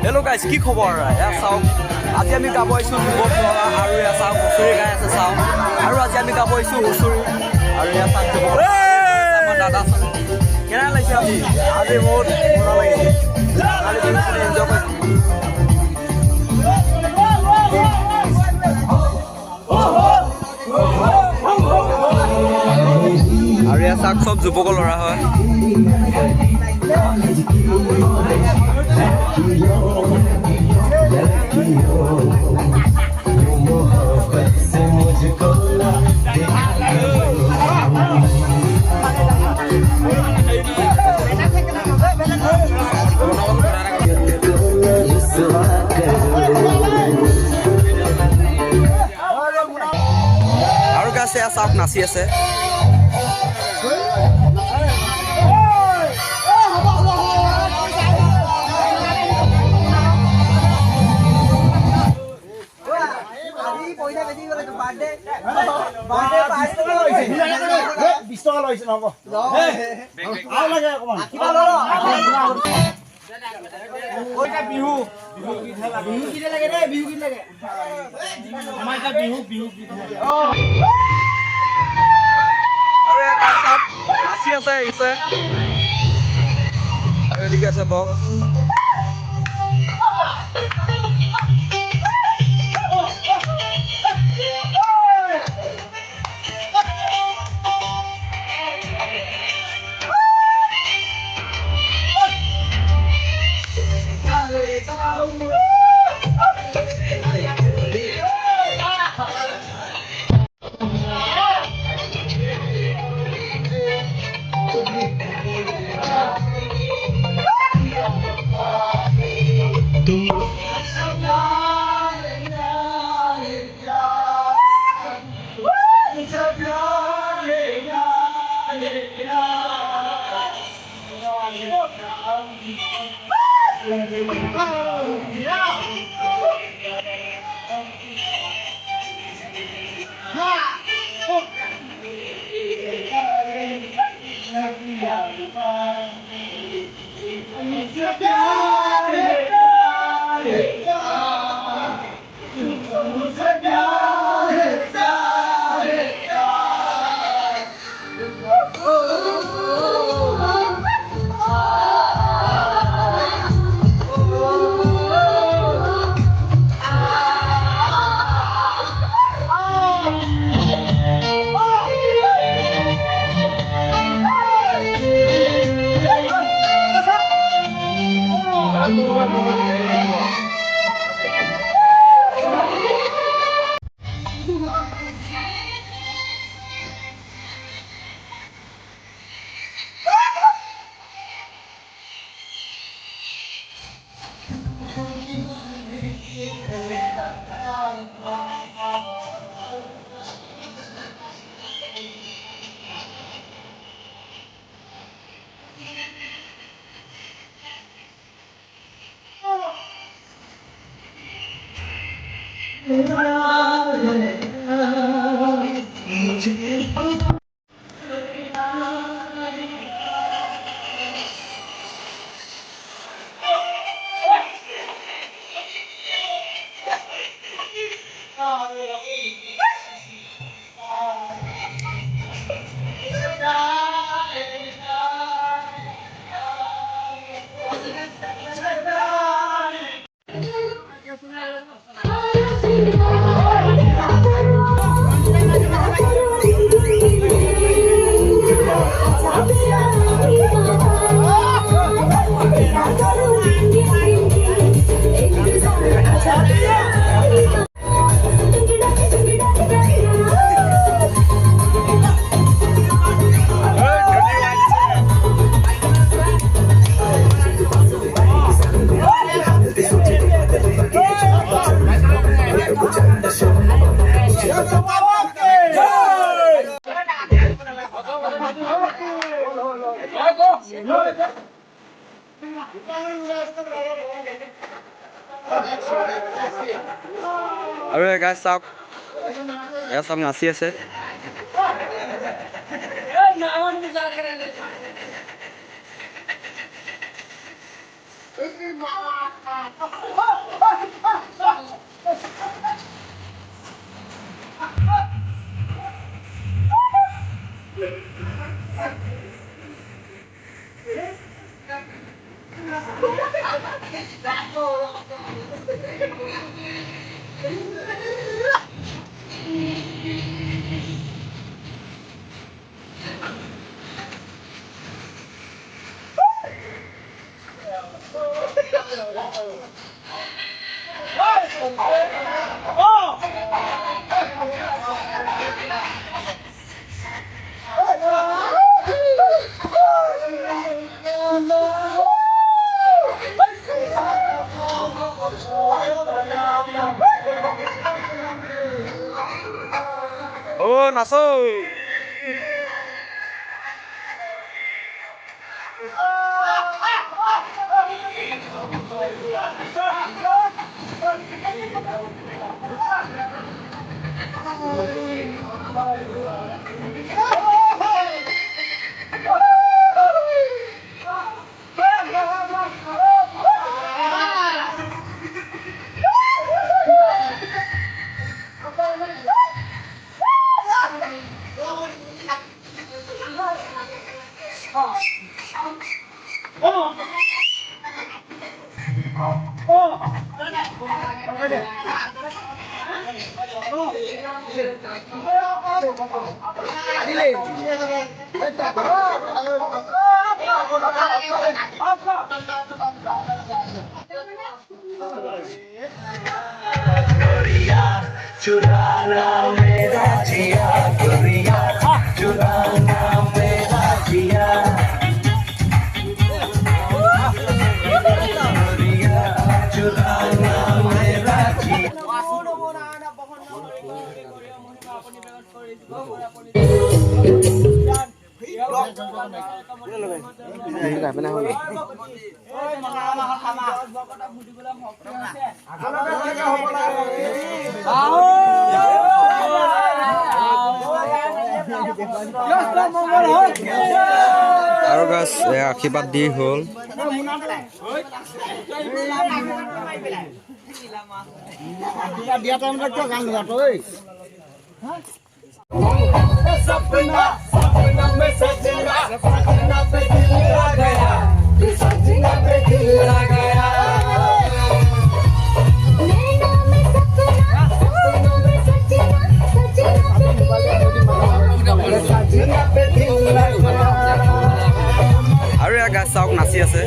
Hello guys, কি খবৰ? এয়া চাওক আজি আমি গাব আহিছোঁ যুৱক ল'ৰা আৰু এয়া চাওক হুঁচৰি গাই আছে চাওক আৰু আজি আমি গাব আহিছোঁ হুঁচৰি আৰু এয়া চাওক যুৱক আমাৰ দাদা চাওক কেনে লাগিছে আজি বহুত মজা লাগিছে আজি বিহুখিনি এনজয় কৰিছোঁ আৰু এয়া চাওক চব যুৱকৰ ল'ৰা হয় আৰু গাছে এয়া চাওক নাচি আছে আছে বক্স আৰু গাইজ চাওক এয়া চাওক নাচি আছে Oh, naso. चुराना मेरा जिया गोरिया चुराना मेरा जिया गोरिया चुराना मेरा जिया আৰু গাছ আশীৰ্বাদ দি হ'ল सपना सपना में सजना सपना पे दिल आ गया सजना पे दिल आ गया আৰু এয়া গাছ চাওক নাচি আছে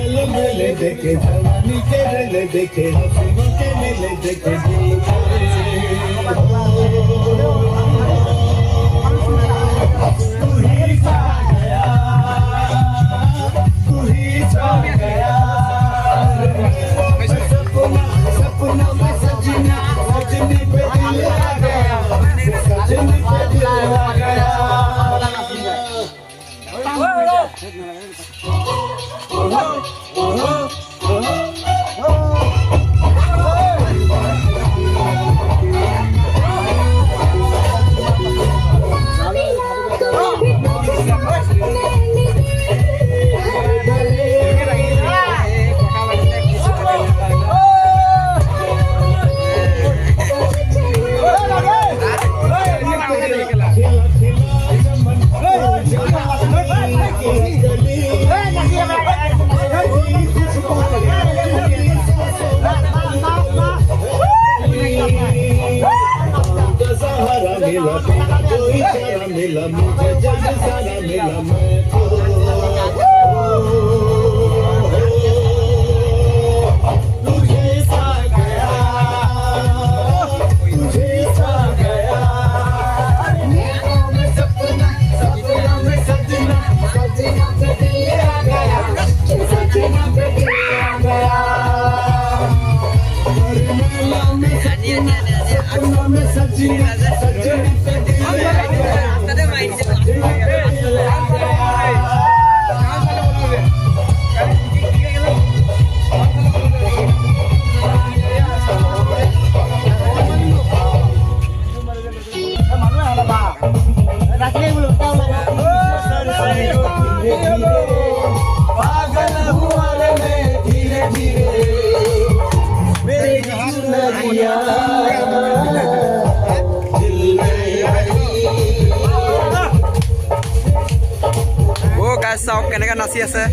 मिला मुझे जग सारा मिला मैं तुझे सा गया तुझे सा गया सपना सपना में सजना सजना पे दिल आ गया सजना पे दिल आ गया सपना में सजना सजना पे दिल आ गया पागल हुआ रे धीरे धीरे Oh guys, sauk kenekan nasi ase.